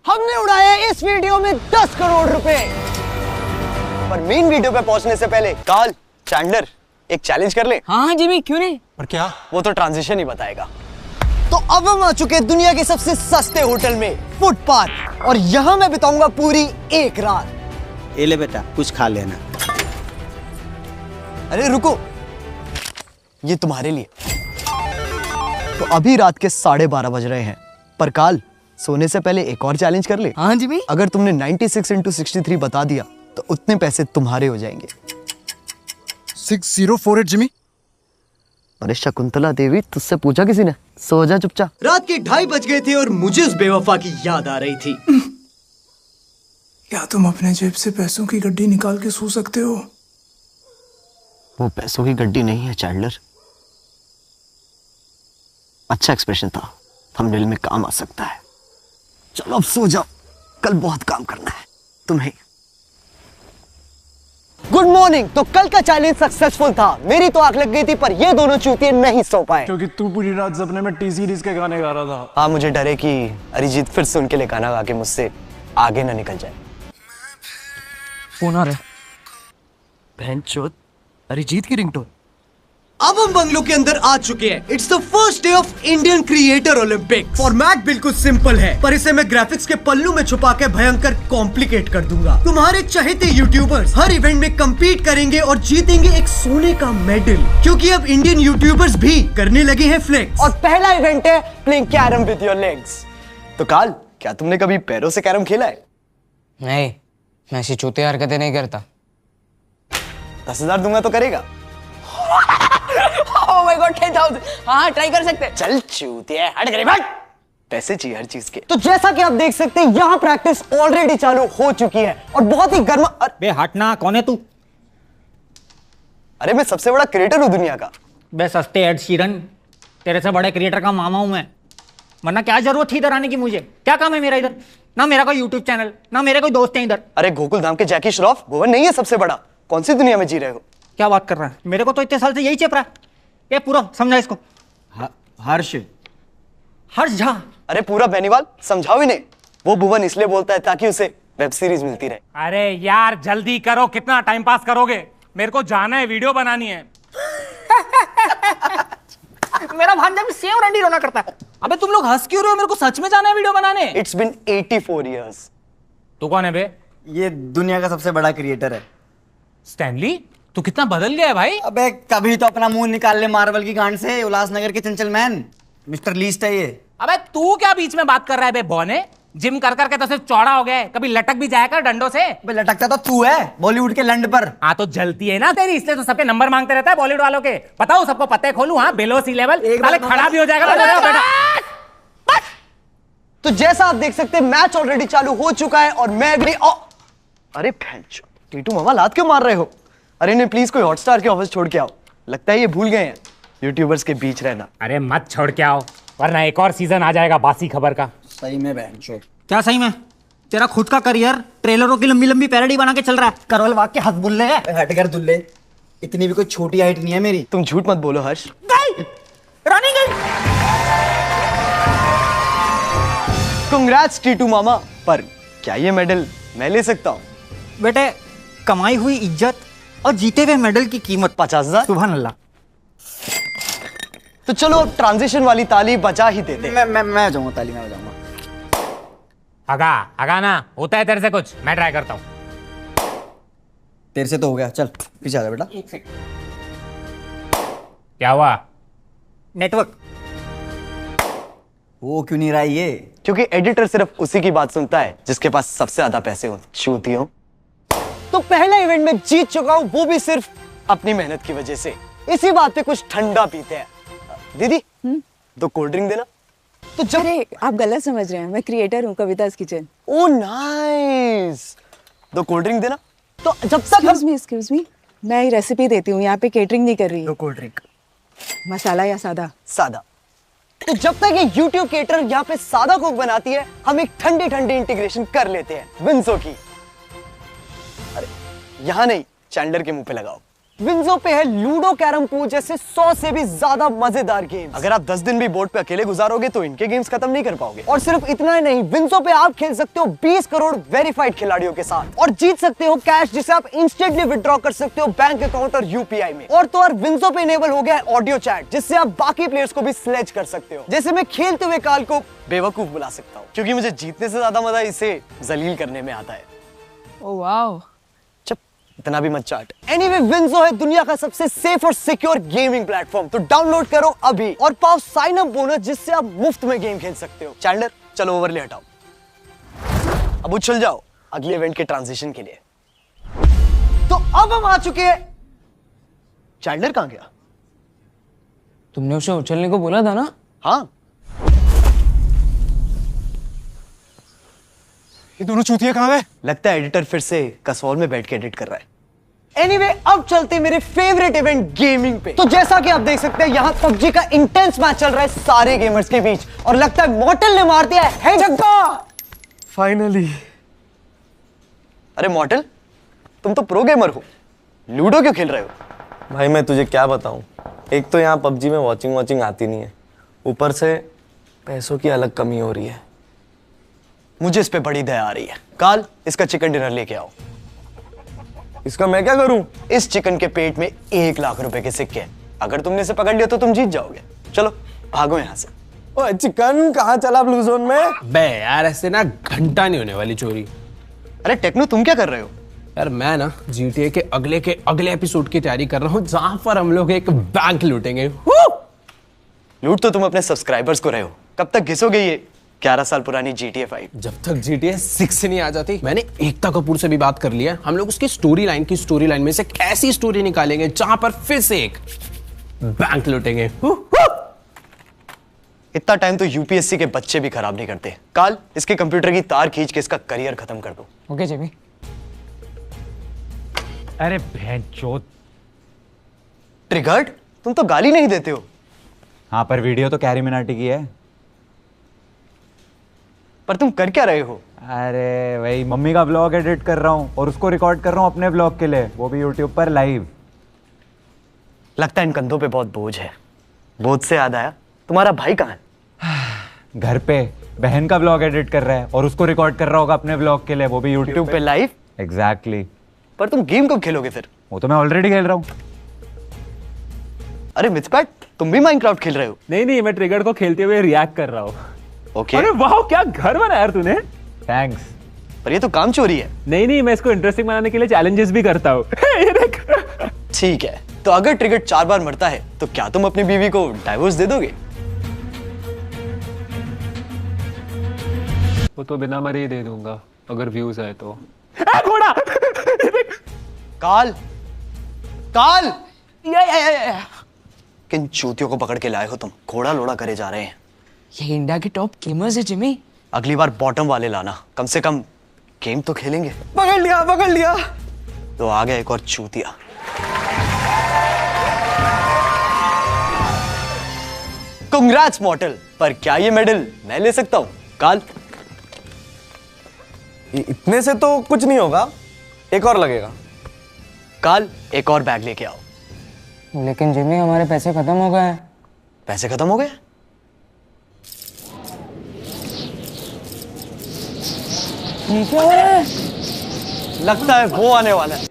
हमने उड़ाया इस वीडियो में 10 करोड़ रुपए। पर मेन वीडियो पे पहुंचने से पहले कार्ल, चैंडलर एक चैलेंज कर ले। हाँ जिमी, क्यों नहीं? पर क्या? वो तो ट्रांजिशन ही बताएगा। तो अब हम आ चुके हैं दुनिया के सबसे सस्ते होटल में, फुटपाथ, और यहाँ मैं बिताऊंगा पूरी एक रात। ये ले बेटा, कुछ खा लेना। अरे रुको, ये तुम्हारे लिए। तो अभी रात के 12:30 बज रहे हैं, पर काल सोने से पहले एक और चैलेंज कर ले। हाँ जिमी। अगर तुमने 96 into 63 बता दिया तो उतने पैसे तुम्हारे हो जाएंगे। 6048 जिमी। अरे शकुंतला देवी, तुझसे पूछा किसी ने? सो जा चुपचाप। रात के 2:30 बज गए थे और मुझे उस बेवफा की याद आ रही थी। क्या तुम अपने जेब से पैसों की गड्डी निकाल के सो सकते हो? वो पैसों की गड्डी नहीं है चैंडलर। अच्छा एक्सप्रेशन था, थंबनेल में काम आ सकता है। चलो अब सो जाओ, कल बहुत काम करना है तुम्हें। Good morning. तो कल का चैलेंज सक्सेसफुल था। मेरी तो आंख लग गई थी, पर ये दोनों चूतिए नहीं सो पाए। क्योंकि तू पूरी रात सपने में टी सीरीज के गाने गा रहा था। हाँ, मुझे डर है कि अरिजीत फिर से उनके लिए गाना गा के मुझसे आगे ना निकल जाए। फोन आ रहा है। बहनचोद, अरिजीत की रिंगटोन। अब हम बंगलो के अंदर आ चुके हैं। It's the first day of Indian creator Olympic. Format बिल्कुल सिंपल है, पर इसे मैं ग्राफिक्स के पल्लू में छुपा के भयंकर कॉम्प्लिकेट कर दूंगा। तुम्हारे चहेते यूट्यूबर्स हर इवेंट में compete करेंगे और जीतेंगे एक सोने का मेडल, क्योंकि अब इंडियन यूट्यूबर्स भी करने लगे हैं फ्लेक्स। और पहला इवेंट है playing carrom with your legs. तो काल, क्या तुमने कभी पैरों से कैरम खेला है? नहीं, मैं ऐसी चूतिया हरकतें नहीं करता। 10,000 दूंगा तो करेगा? Oh my God, 10,000। हाँ, ट्राई कर सकते हैं। चल चूतिया, हट गए भाई। पैसे चाहिए हर चीज के। तो जैसा कि आप देख सकते हैं, यहाँ प्रैक्टिस ऑलरेडी चालू हो चुकी है और बहुत ही गर्मा। बे हटना, कौन है तू? अरे मैं सबसे बड़ा क्रिएटर हूँ दुनिया का। बे सस्ते एड शीरन, तेरे से बड़े क्रिएटर का मामा हूं मैं। वरना क्या जरूरत थी इधर आने की? मुझे क्या काम है मेरा इधर? ना मेरा कोई यूट्यूब चैनल, ना मेरे कोई दोस्त है इधर। अरे गोकुल धाम के जैकी श्रॉफ, भुवन नहीं है सबसे बड़ा? कौन सी दुनिया में जी रहे हो? क्या बात कर रहा है? मेरे को तो इतने साल से यही चेप रहा है। ये पूरा समझा इसको। हर्ष झा। अरे पूरा बेनीवाल समझाओ इन्हें। वो भुवन इसलिए बोलता है ताकि उसे वेब सीरीज मिलती रहे। अरे यार जल्दी करो, कितना टाइम पास करोगे? मेरे को जाना है, वीडियो बनानी है। मेरा भांजा भी सेम रंडी रोना करता है। अबे तुम लोग हंस क्यों रहे हो? मेरे को सच में जाना है वीडियो बनाने। It's been 84 years। तू कौन है बे? ये दुनिया का सबसे बड़ा क्रिएटर है। स्टैनली, तू कितना बदल गया है भाई। अबे कभी तो अपना मुंह निकाल ले मार्वल की गांड से। उल्लासनगर के चंचल मैन मिस्टर लीस्ट है ये। अबे तू क्या बीच में बात कर रहा है बे बौने? जिम कर करके तो सिर्फ चौड़ा हो गया है, कभी लटक भी जाया कर डंडों से। अबे लटकता तो तू है बॉलीवुड के लंड पर। हाँ तो जलती है ना तेरी, इसलिए तो सबके नंबर मांगते रहता है बॉलीवुड वालों के। बताओ सबको पते खोलूं? हाँ, बिलो सी लेवल खड़ा भी हो जाएगा बेटा। तो जैसा आप देख सकते हैं, मैच ऑलरेडी चालू हो चुका है और मैं भी अरे भैंचो, टीटू मामा लात क्यों मार रहे हो? अरे नहीं, प्लीज कोई हॉटस्टार के ऑफिस छोड़ के आओ। लगता है ये भूल गए हैं यूट्यूबर्स के बीच रहना। अरे मत छोड़ के आओ, वरना एक और सीजन आ जाएगा बासी खबर का। सही में बहनचोद। क्या सही में? तेरा खुद का करियर ट्रेलरों की लंबी लंबी पैरोडी बना के चल रहा है। करवल वाग के हद बुल्ले है। हट कर दुल्ले, इतनी भी कोई छोटी हाइट नहीं है मेरी। तुम झूठ मत बोलो हर्ष। रानी गई। कांग्रेट्स टीटू मामा, पर क्या ये मेडल मैं ले सकता हूँ? बेटे, कमाई हुई इज्जत और जीते हुए मेडल की कीमत 50,000। सुभान अल्लाह। तो चलो अब ट्रांजिशन वाली ताली बजा ही देते हैं। मैं जाऊंगा, ताली में बजाऊंगा। हगा ना होता है तेरे से कुछ? मैं ट्राई करता हूँ। तेरे से तो हो गया, चल पीछे आ जा बेटा। एक सेकंड। क्या हुआ? नेटवर्क। वो क्यों नहीं रहा ये? क्योंकि एडिटर सिर्फ उसी की बात सुनता है जिसके पास सबसे ज्यादा पैसे हो। चूतियों। तो पहला इवेंट में जीत चुका हूं, वो भी सिर्फ अपनी मेहनत की वजह से। इसी बात पे कुछ ठंडा पीते हैं। दीदी, 2 कोल्ड ड्रिंक देना। तो जब अरे आप गलत समझ रहे हैं, मैं क्रिएटर हूँ कविता's किचन। ओ नाइस। 2 कोल्ड ड्रिंक देना। तो जब तक एक्सक्यूज मी, मैं रेसिपी देती हूँ, यहाँ पे केटरिंग नहीं कर रही। 2 कोल्ड ड्रिंक। मसाला या सादा? सादा। तो जब तक ये YouTube केटर यहाँ पे सादा कोक बनाती है, हम एक ठंडी ठंडी इंटीग्रेशन कर लेते हैं विंसो की। अरे यहाँ नहीं, चैंडलर के मुंह पे लगाओ। विंजो पे है लूडो, कैरम पूल जैसे 100 से भी ज्यादा मजेदार गेम्स। अगर आप 10 दिन भी बोर्ड पे अकेले गुजारोगे तो इनके गेम्स खत्म नहीं कर पाओगे। और सिर्फ इतना ही नहीं, विंजो पे आप खेल सकते हो 20 करोड़ वेरीफाइड खिलाड़ियों के साथ और जीत सकते हो कैश जिसे आप इंस्टेंटली विड्रॉ कर सकते हो बैंक अकाउंट और यूपीआई में। और तो और विंजो पे इनेबल हो गया है ऑडियो चैट जिससे आप बाकी प्लेयर्स को भी स्लेज कर सकते हो। जैसे मैं खेलते हुए काल को बेवकूफ बुला सकता हूँ क्योंकि मुझे जीतने से ज्यादा मजा इसे जलील करने में आता है। Oh wow. चुप, इतना भी मत चाट। एनीवे, विंजो है दुनिया का सबसे सेफ और सिक्योर गेमिंग प्लेटफॉर्म, तो डाउनलोड करो अभी और पाओ साइन अप बोनस जिससे आप मुफ्त में गेम खेल सकते हो। चैंडलर चलो ओवरले हटाओ, अब उछल जाओ अगले इवेंट के ट्रांजिशन के लिए। तो अब हम आ चुके हैं। चैंडलर कहां गया? तुमने उसे उछलने को बोला था ना? हाँ, ये दोनों चूतिया कहाँ गए? लगता है एडिटर फिर से कसौल में बैठ के एडिट कर रहा है। एनीवे, अब चलते मेरे फेवरेट इवेंट गेमिंग पे। तो जैसा कि आप देख सकते हैं यहाँ पबजी का इंटेंस मैच चल रहा है सारे गेमर्स के बीच और लगता है मॉर्टल ने मार दिया है छक्का। फाइनली। अरे मॉर्टल, तुम तो प्रो गेमर हो, लूडो क्यों खेल रहे हो? भाई मैं तुझे क्या बताऊं, एक तो यहाँ पबजी में वॉचिंग आती नहीं है, ऊपर से पैसों की अलग कमी हो रही है। मुझे इस पे बड़ी दया आ रही है। काल, इसका चिकन डिनर लेके आओ। इसका मैं क्या करूं? इस चिकन के पेट में 1 लाख रुपए के सिक्के हैं। अगर तुमने इसे पकड़ लिया तो तुम जीत जाओगे। चलो भागो यहाँ से। ओए चिकन कहाँ चला ब्लू जोन में? बे यार ऐसे ना घंटा नहीं होने वाली चोरी। अरे टेक्नो, तुम क्या कर रहे हो? यार मैं ना GTA के अगले एपिसोड की तैयारी कर रहा हूँ जहां पर हम लोग एक बैंक लूटेंगे। लूट तो तुम अपने सब्सक्राइबर्स को रहे हो, कब तक घिसोगे ये 11 साल पुरानी GTA 5? जब तक GTA 6 नहीं आ जाती। मैंने एकता कपूर से भी बात कर लिया, हम लोग उसकी स्टोरी लाइन में से एक ऐसी स्टोरी निकालेंगे जहां पर फिर से एक बैंक लूटेंगे। इतना टाइम तो यूपीएससी के बच्चे भी खराब नहीं करते। काल, इसके कंप्यूटर की तार खींच के इसका करियर खत्म कर दो। ओके जेबी। अरे भैंचोद। ट्रिगर्ड, तुम तो गाली नहीं देते हो। हाँ, पर वीडियो तो कैरी मिनाटी की है। पर तुम कर क्या रहे हो? अरे वही मम्मी का ब्लॉग एडिट कर रहा हूँ और उसको रिकॉर्ड कर रहा हूँ अपने ब्लॉग के लिए, वो भी यूट्यूब पर लाइव। लगता है इन कंधों पे बहुत बोझ है। बोझ से याद आया, तुम्हारा भाई कहाँ है? घर पे बहन का ब्लॉग एडिट कर रहा है और उसको रिकॉर्ड कर रहा होगा अपने ब्लॉग के लिए, वो भी यूट्यूब पे लाइव। एग्जैक्टली। पर तुम गेम कब खेलोगे फिर? वो तो मैं ऑलरेडी खेल रहा हूँ। अरे मिथपैट, तुम भी माइनक्राफ्ट खेल रहे हो? नहीं, मैं ट्रिगर्ड को खेलते हुए रिएक्ट कर रहा हूँ। ओके। अरे वाह, क्या घर बनाया यार तूने। थैंक्स। पर ये तो काम चोरी है। नहीं, मैं इसको इंटरेस्टिंग बनाने के लिए चैलेंजेस भी करता हूँ। ठीक है, तो अगर ट्रिगर्ड 4 बार मरता है तो क्या तुम अपनी बीवी को डाइवोर्स दे दोगे? वो तो बिना मरे ही दे दूंगा अगर व्यूज आए तो। घोड़ा। काल, किन चूतियों को पकड़ के लाए हो तुम? घोड़ा लोड़ा करे जा रहे हैं। ये इंडिया के टॉप गेमर्स है जिमी। अगली बार बॉटम वाले लाना, कम से कम गेम तो खेलेंगे। पकड़ लिया। तो आ गया एक और चूतिया। कांग्रेट्स मॉर्टल, पर क्या ये मेडल मैं ले सकता हूँ? काल, इतने से तो कुछ नहीं होगा, एक और लगेगा। काल, एक और बैग लेके आओ। लेकिन जिमी हमारे पैसे खत्म हो गए हैं। पैसे खत्म हो गए? ये क्या हो रहा है? लगता है वो आने वाला है।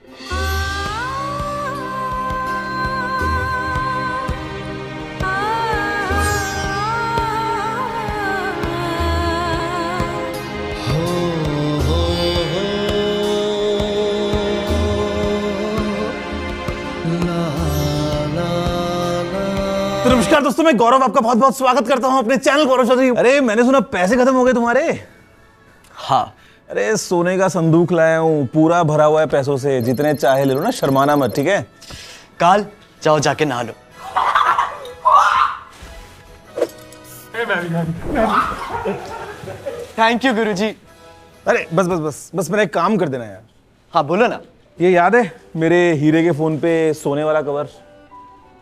तो नमस्कार दोस्तों, मैं गौरव आपका बहुत बहुत स्वागत करता हूं अपने चैनल गौरव चौधरी। अरे मैंने सुना पैसे खत्म हो गए तुम्हारे। हाँ। अरे सोने का संदूक लाया हूं, पूरा भरा हुआ है पैसों से, जितने चाहे ले लो ना, शर्माना मत, ठीक है? काल, जाओ जाके नहा लो। थैंक यू गुरुजी। अरे बस मेरा एक काम कर देना यार। हाँ बोलो ना। ये याद है मेरे हीरे के फोन पे सोने वाला कवर?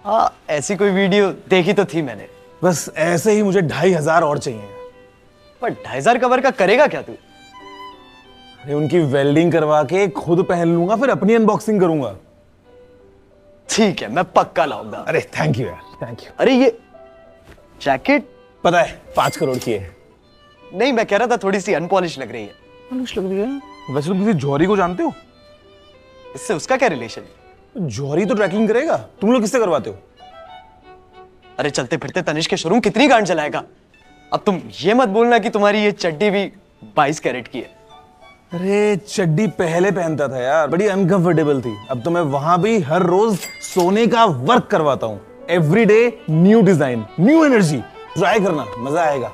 हाँ, ऐसी कोई वीडियो देखी तो थी मैंने। बस ऐसे ही मुझे 2500 और चाहिए। पर 2500 कवर का करेगा क्या तू? अरे उनकी वेल्डिंग करवा के खुद पहन लूंगा, फिर अपनी अनबॉक्सिंग करूंगा। ठीक है, मैं पक्का लाऊंगा। अरे थैंक यू यार, थैंक यू। अरे ये जैकेट पता है 5 करोड़ की है। नहीं, मैं कह रहा था थोड़ी सी अनपॉलिश लग रही है। पॉलिश लग रही है? वैसे तुम किसी जौहरी को जानते हो? इससे उसका क्या रिलेशन है? जौहरी तो ट्रैकिंग करेगा, तुम लोग किससे करवाते हो? अरे चलते फिरते तनिष्क के शोरूम कितनी गांड चलाएगा। अब तुम ये मत बोलना कि तुम्हारी ये चड्डी भी 22 कैरेट की है। अरे चड्डी पहले पहनता था यार, बड़ी अनकंफर्टेबल थी। अब तो मैं वहां भी हर रोज सोने का वर्क करवाता हूँ। Every day new design, new energy. Try करना, मजा आएगा।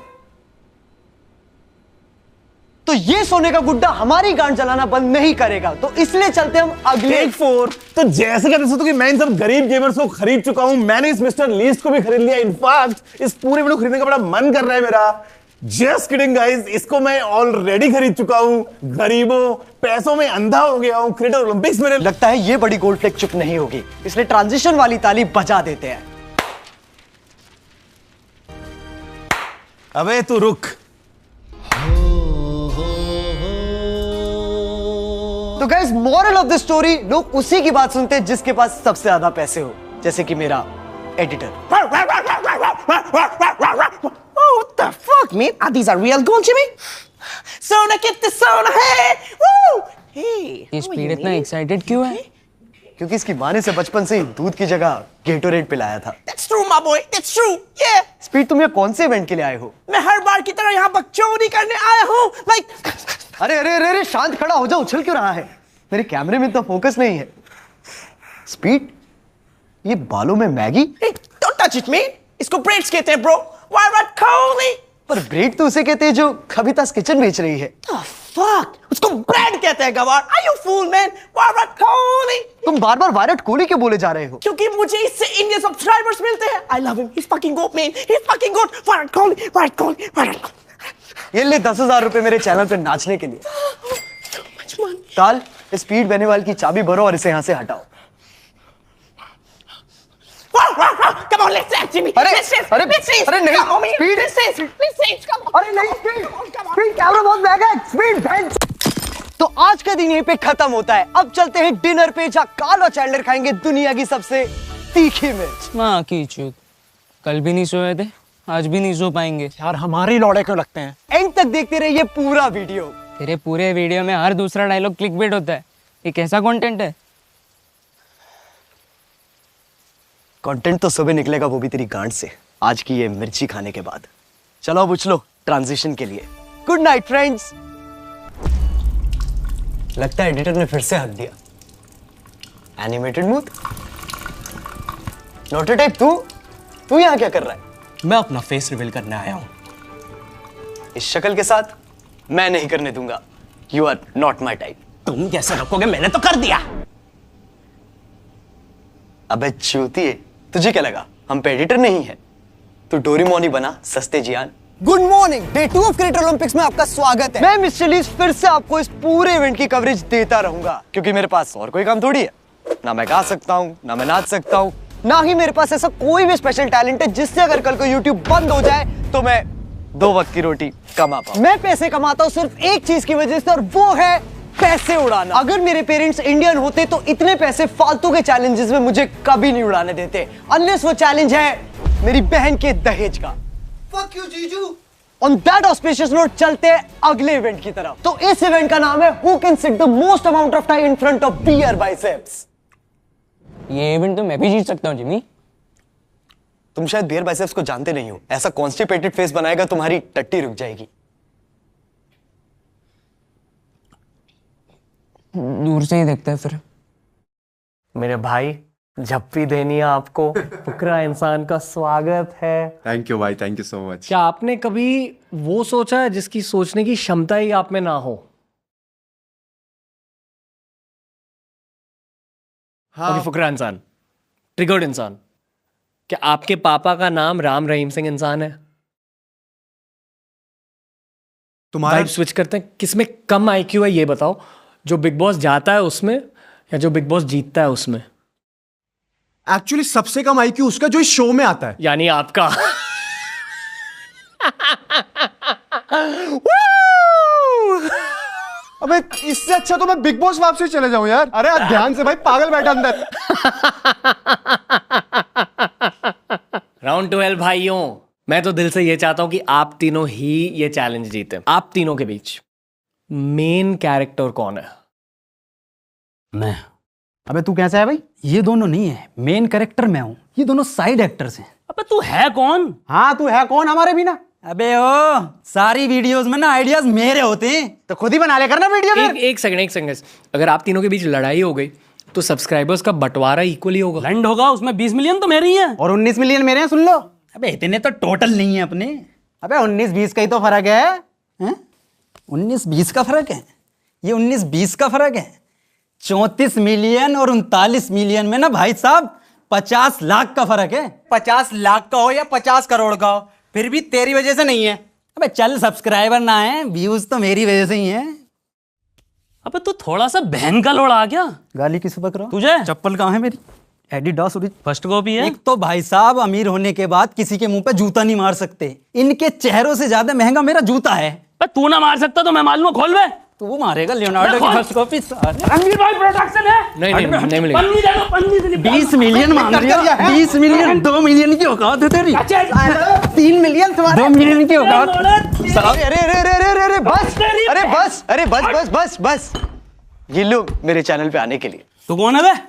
तो ये सोने का गुड्डा हमारी गांड चलाना बंद नहीं करेगा, तो इसलिए चलते हम अगले टेक 4। तो जैसे कहते हो कि मैं इन सब गरीब गेमर्स को खरीद चुका हूं, मैंने इस मिस्टर लीस्ट को भी खरीद लिया। इनफैक्ट इस पूरे वीडियो खरीदने का बड़ा मन कर रहा है मेरा। जस्ट किडिंग गाइस, इसको मैं ऑलरेडी खरीद चुका हूं। गरीबों, पैसों में अंधा हो गया हूं। क्रिएटर ओलंपिक्स में लगता है ये बड़ी गोल्ड फ्लेक चुप नहीं होगी, इसलिए ट्रांजिशन वाली ताली बजा देते हैं। अबे तू रुक। तो guys, moral of the story, लोग उसी की बात सुनते हैं जिसके पास सबसे ज्यादा पैसे हो, जैसे कि मेरा editor. Oh, what the fuck, man? Are these are real gold, Jimmy? Sona, get the Sona, hey! Woo! Hey! ये स्पीड इतना एक्साइटेड क्यों है? क्योंकि इसकी माँ ने से बचपन से ही दूध की जगह गेटोरेड पिलाया था। That's true, my boy. That's true. Yeah. Speed, तुम ये कौन से इवेंट के लिए आए हो? मैं हर बार की तरह यहाँ बकचोदी करने आया हूँ। Like, अरे अरे अरे अरे, शांत खड़ा हो जाओ, उछल क्यों रहा है? मेरे कैमरे में तो फोकस नहीं है। स्पीड, ये बालों में Maggi? hey, don't touch it, man. इसको ब्रेड्स कहते हैं, bro. Virat Kohli. पर ब्रेड तो उसे कहते हैं जो कविता's किचन बेच रही है। The fuck? उसको ब्रेड कहते हैं, गवार। Are you fool, man? Virat Kohli. तुम बार बार विराट कोहली क्यों बोले जा रहे हो? क्योंकि मुझे इससे इंडियन सब्सक्राइबर्स मिलते हैं। I love him. He's fucking goat, man. He's fucking goat. Virat Kohli. Virat Kohli. Virat Kohli. ये ले 10,000 रुपए मेरे चैनल पे नाचने के लिए। काल, स्पीड बेनीवाल की चाबी भरो और इसे यहाँ से हटाओ। Come on, let's dance, Jimmy. अरे let's dance. अरे Let's dance. अरे नहीं, Come on, man. Speed, Let's dance. Let's dance. Come on. अरे नहीं स्पीड, स्पीड कैमरा बहुत महंगा है। Speed bench. तो आज का दिन यहीं पे खत्म होता है। अब चलते हैं डिनर पे, जहाँ काल और चैंडलर खाएंगे दुनिया की सबसे तीखी मिर्च। माँ की चूत, कल भी नहीं सोए थे, आज भी नहीं सो पाएंगे। यार हमारे लौड़े क्यों लगते हैं? एंड तक देखते रहिए पूरा वीडियो। तेरे पूरे वीडियो में हर दूसरा डायलॉग क्लिकबेट होता है। ये कैसा कंटेंट है? कंटेंट तो सुबह निकलेगा, वो भी तेरी गांड से, आज की ये मिर्ची खाने के बाद। चलो अब उछलो ट्रांजिशन के लिए। Good night friends. लगता है एडिटर ने फिर से हक दिया। Animated mood. नोटोटाइप, तू यहाँ क्या कर रहा है? मैं अपना फेस रिवील करने आया हूँ। इस शक्ल के साथ मैं नहीं करने दूंगा। You are not my type. तुम कैसे रखोगे? मैंने तो कर दिया। अबे चूतिए, तुझे क्या लगा हम पे एडिटर नहीं है? तू डोरेमोन ही बना, सस्ते Gian. Good morning, day 2 of creator Olympics में आपका स्वागत है। मैं मिस्टर लीस्ट फिर से आपको इस पूरे इवेंट की कवरेज देता रहूंगा, क्योंकि मेरे पास और कोई काम थोड़ी है। ना मैं गा सकता हूँ, ना मैं नाच सकता हूँ, ना ही मेरे पास ऐसा कोई भी स्पेशल टैलेंट है जिससे अगर कल को यूट्यूब बंद हो जाए तो मैं 2 वक्त की रोटी कमा पाऊं। मैं पैसे कमाता हूँ सिर्फ एक चीज की वजह से, और वो है पैसे उड़ाना। अगर मेरे पेरेंट्स इंडियन होते तो इतने पैसे फालतू के चैलेंजेस में मुझे कभी नहीं उड़ाने देते, अनलेस वो चैलेंज है मेरी बहन के दहेज का। Fuck you, जीजू। On that auspicious note, चलते हैं अगले इवेंट की तरफ। तो इस इवेंट का नाम है Who can sit the most amount of time in front of beer biceps। ये इवेंट तो मैं भी जीत सकता हूँ जिमी। तुम शायद बियर बाइसेप्स को जानते नहीं हो। ऐसा कॉन्स्टिपेटेड फेस बनाएगा तुम्हारी टट्टी रुक जाएगी। दूर से ही देखता है फिर। मेरे भाई, झप्पी देनी है आपको। फुकरा इंसान का स्वागत है। थैंक यू भाई, थैंक यू सो मच। क्या आपने कभी वो सोचा है जिसकी सोचने की क्षमता ही आप में ना हो? हाँ। अभी फुकरा इंसान, ट्रिगर्ड इंसान। क्या आपके पापा का नाम राम रहीम सिंह इंसान है? तुम्हारा वाइब स्विच करते हैं। किसमें कम आईक्यू है ये बताओ, जो बिग बॉस जाता है उसमें या जो बिग बॉस जीतता है उसमें? एक्चुअली सबसे कम आईक्यू उसका जो इस शो में आता है, यानी आपका। अबे इससे अच्छा तो मैं बिग बॉस वापसी चले जाऊं यार। अरे ध्यान से भाई, पागल बैठा अंदर। राउंड 12 भाइयों, मैं तो दिल से ये चाहता हूं कि आप तीनों ही ये चैलेंज जीते। आप तीनों के बीच मेन कैरेक्टर कौन है? मैं। अबे तू कैसा है भाई? ये दोनों नहीं है, मेन कैरेक्टर मैं हूँ, ये दोनों साइड एक्टर्स हैं। अबे तू है कौन? हाँ तू है कौन हमारे बिना? अबे ओ, सारी वीडियोस में ना आइडियाज मेरे होते हैं, तो खुद ही बना ले करना वीडियो में। एक सेकंड, अगर आप तीनों के बीच लड़ाई हो गई तो सब्सक्राइबर्स का बंटवारा इक्वली होगा। लैंड होगा उसमें 20 मिलियन तो मेरे ही हैं और 19 मिलियन मेरे हैं, सुन लो। अबे इतने तो टोटल नहीं है अपने। अबे 19-20 का ही तो फर्क है, 19-20 का फर्क है, ये 19-20 का फर्क है। 34 मिलियन और 39 मिलियन में ना भाई साहब 50 लाख का फर्क है। 50 लाख का हो या 50 करोड़ का हो, फिर भी तेरी वजह से नहीं है। अबे चल, सब्सक्राइबर ना है, व्यूज तो मेरी वजह से ही है। अबे तू थोड़ा सा बहन का लोड़ा आ गया। गाली किस बक रहा? तुझे चप्पल कहाँ है मेरी? एडिडास फर्स्ट कॉपी है। एक तो भाई साहब अमीर होने के बाद किसी के मुंह पे जूता नहीं मार सकते, इनके चेहरों से ज्यादा महंगा मेरा जूता है। तू ना मार सकता तो मैं मालूम, खोल बे। तू मारेगा लियोनार्डो की फर्स्ट कॉपी। रणवीर भाई प्रोडक्शन है। नहीं मिलेगा। पन्नी दे दो, पन्नी दे दो। 20 मिलियन मांग रही है। 20 मिलियन, 2 मिलियन की औकात है तेरी। 3 मिलियन तुम्हारे, 2 मिलियन की औकात। बस ये लोग मेरे चैनल पे आने के लिए। तू कौन है बे?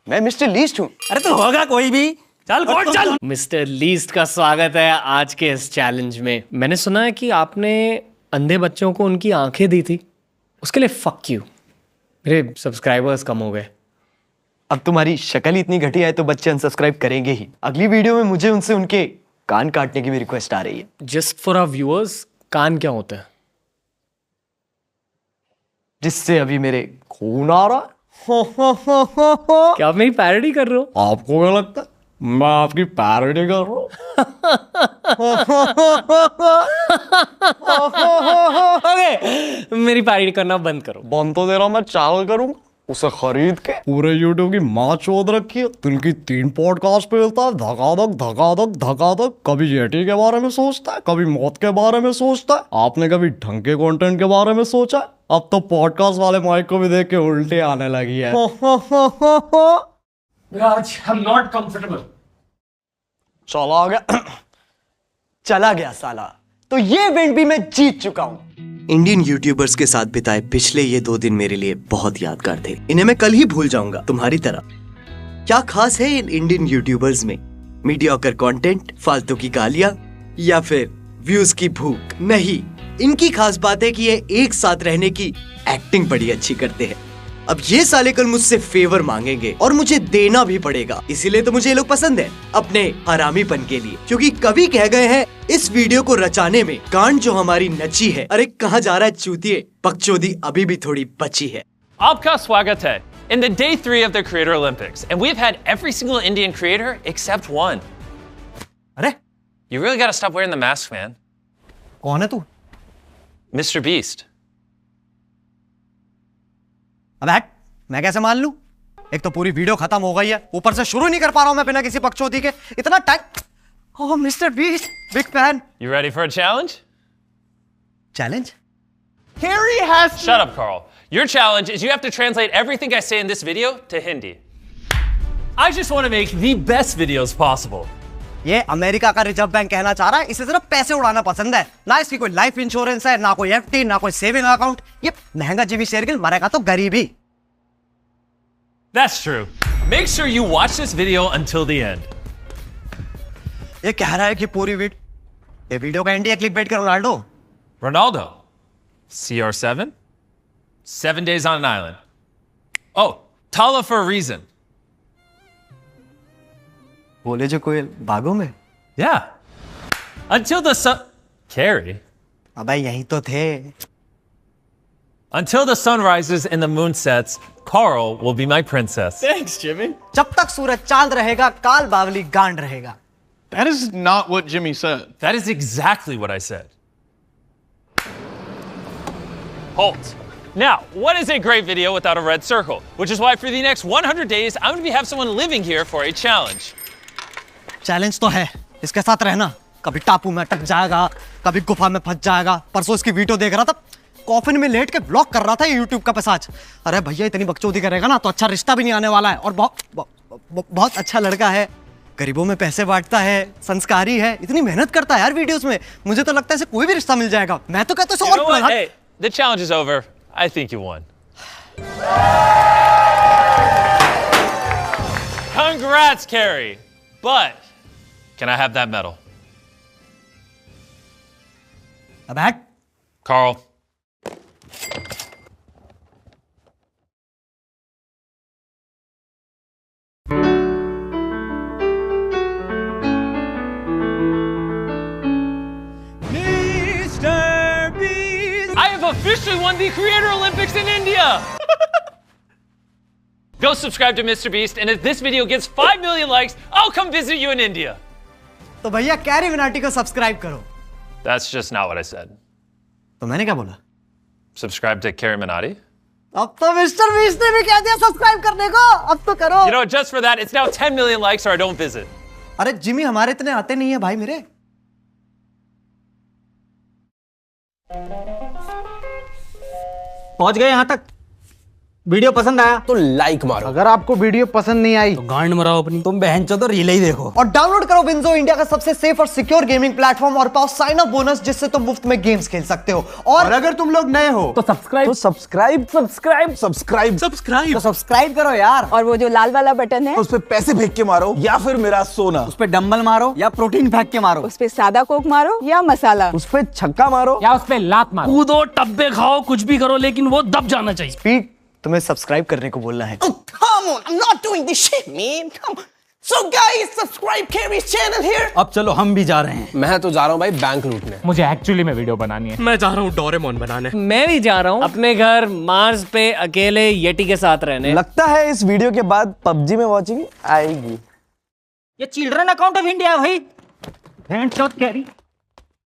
मैं मिस्टर लीस्ट हूँ। अरे तो होगा कोई भी। चल कोट चल। मिस्टर लीस्ट का स्वागत है आज के इस चैलेंज में। मैंने सुना है कि आपने अंधे बच्चों को उनकी आंखें दी थी, उसके लिए फक यू। मेरे सब्सक्राइबर्स कम हो गए। अब तुम्हारी शक्ल ही इतनी घटिया है तो बच्चे अनसब्सक्राइब करेंगे ही। अगली वीडियो में मुझे उनसे उनके कान काटने की भी रिक्वेस्ट आ रही है। जस्ट फॉर आवर व्यूअर्स, कान क्या होता है? जिससे अभी मेरे खून आ रहा है। क्या आप मेरी पैरोडी कर रहे हो? आपको क्या लगता है मैं आपकी पैरोडी कर रहा हूँ? ओके, मेरी पैरोडी करना बंद करो। बंद तो दे रहा, मैं चैनल करूंगा उसे खरीद के। पूरे यूट्यूब की माँ चोद रखी है, दिन की 3 पॉडकास्ट पे मिलता है, धकाधक। कभी जेटी के बारे में सोचता है, कभी मौत के बारे में सोचता है। आपने कभी ढंग के कंटेंट के बारे में सोचा है? अब तो पॉडकास्ट वाले माइक को भी देख के उल्टे आने लगी है। राज, I'm not comfortable. चला गया साला। तो ये इवेंट भी मैं जीत चुका हूँ। इंडियन यूट्यूबर्स के साथ बिताए पिछले ये 2 दिन मेरे लिए बहुत यादगार थे। इन्हें मैं कल ही भूल जाऊंगा, तुम्हारी तरह। क्या खास है इन इंडियन यूट्यूबर्स में? मीडियोकर कंटेंट, फालतू की गालियां, या फिर व्यूज की भूख? नहीं, इनकी खास बात है कि ये एक साथ रहने की एक्टिंग बड़ी अच्छी करते हैं। अब ये साले कल मुझसे फेवर मांगेंगे और मुझे देना भी पड़ेगा, इसीलिए तो मुझे ये लोग पसंद है, अपने हरामीपन के लिए। क्योंकि कवि कह गए हैं, इस वीडियो को रचाने में गांड जो हमारी नची है। अरे कहाँ जा रहा है चूतिए, बकचोदी अभी भी थोड़ी बची है। आपका स्वागत है in the day 3 of the Creator Olympics, and we've had every single Indian creator except one. अरे You really gotta stop wearing the mask, man. कौन है तू? Mr. Beast. अब हट, मैं कैसे मान लूं? एक तो पूरी वीडियो खत्म हो गई है, ऊपर से शुरू नहीं कर पा रहा हूं मैं बिना किसी बकचोदी के। इतना time. Oh mister beast, big fan. You ready for a challenge? Challenge? Harry has Shut up, Carl. Your challenge is you have to translate everything I say in this video to Hindi. I just want to make the best videos possible. ये America का reserve bank कहना चाह रहा है, इसे सिर्फ पैसे उड़ाना पसंद है, ना इसकी कोई लाइफ इंश्योरेंस है, ना कोई एफडी, ना कोई सेविंग अकाउंट। ये महंगा जीवी शेरगिल, मरेगा तो गरीबी। That's true. Make sure you watch this video until the end. ये कह रहा है कि पूरी ये वीडियो का एंड है क्लिकबेट का Ronaldo. Ronaldo. CR7? 7 days on an island. Oh, Tala for a reason. बोले जो कोयल बागों में। Yeah. Until the sun. Carrie. अबे यही तो थे। Until the sun rises and the moon sets, Carl will be my princess. Thanks, Jimmy. जब तक सूरज चांद रहेगा, काल बावली गांड रहेगा। That is not what Jimmy said. That is exactly what I said. Halt. Now, what is a great video without a red circle? Which is why for the next 100 days, I'm going to have someone living here for a challenge. Challenge तो है, इसके साथ रहना। कभी टापू में अटक जाएगा, कभी गुफा में फंस जाएगा। परसों इसकी वीडियो देख रहा था, कॉफिन में लेट के ब्लॉग कर रहा था यूट्यूब का पैसाज। अरे भैया इतनी बकचोदी करेगा ना तो अच्छा रिश्ता भी नहीं आने वाला है। और बहुत बहुत अच्छा लड़का है, गरीबों में पैसे बांटता है, संस्कारी है, इतनी मेहनत करता है यार वीडियोस में। मुझे तो लगता है इसे कोई भी रिश्ता मिल जाएगा। मैं तो कहता हूँ You know what? Hey, the challenge is over. I think you won. Congrats, Carrie. But can I have that medal? बैठ। Carl. I have officially won the Creator Olympics in India! Go subscribe to Mr. Beast, and if this video gets 5 million likes, I'll come visit you in India. तो भैया carry Minati को subscribe करो। That's just not what I said. तो मैंने क्या बोला? Subscribe to Carrie Minotti? अब तो मिस्टर बीस्ट ने भी कह दिया सब्सक्राइब करने को, अब तो करो। You know, just for that, it's now 10 million likes or I don't visit. अरे जिमी हमारे इतने आते नहीं है भाई मेरे। पहुंच गए यहाँ तक। वीडियो पसंद आया तो लाइक मारो। अगर आपको वीडियो पसंद नहीं आई तो गांड मराओ अपनी। तुम बहनचोद तो रील ही देखो। और डाउनलोड करो विंजो, इंडिया का सबसे सेफ और सिक्योर गेमिंग प्लेटफॉर्म, और पाओ साइन अप बोनस जिससे तुम मुफ्त में गेम्स खेल सकते हो। और अगर तुम लोग नए हो तो सब्सक्राइब तो सब्सक्राइब करो यार। और वो जो लाल वाला बटन है उस पे पैसे फेंक के मारो या फिर मेरा सोना। उस पे डंबल मारो या प्रोटीन फेंक के मारो। उस पे सादा कोक मारो या मसाला। उस पे छक्का मारो या उस पे लात मारो। कूदो, टब्बे खाओ, कुछ भी करो, लेकिन वो दब जाना चाहिए। स्पीड तुम्हें सब्सक्राइब करने को बोलना है। Oh, come on. I'm not doing this shit, man. Come on. So guys, subscribe Carrie's channel here. अब चलो हम भी जा रहे हैं। मैं तो जा रहा हूँ भाई बैंक लूटने। मुझे एक्चुअली में वीडियो बनानी है। मैं जा रहा हूँ डोरेमोन बनाने। मैं भी जा रहा हूँ अपने घर मार्स पे अकेले येटी के साथ रहने। लगता है इस वीडियो के बाद पबजी में वॉचिंग आएगी। ये चिल्ड्रन अकाउंट ऑफ इंडिया है भाई। कैरी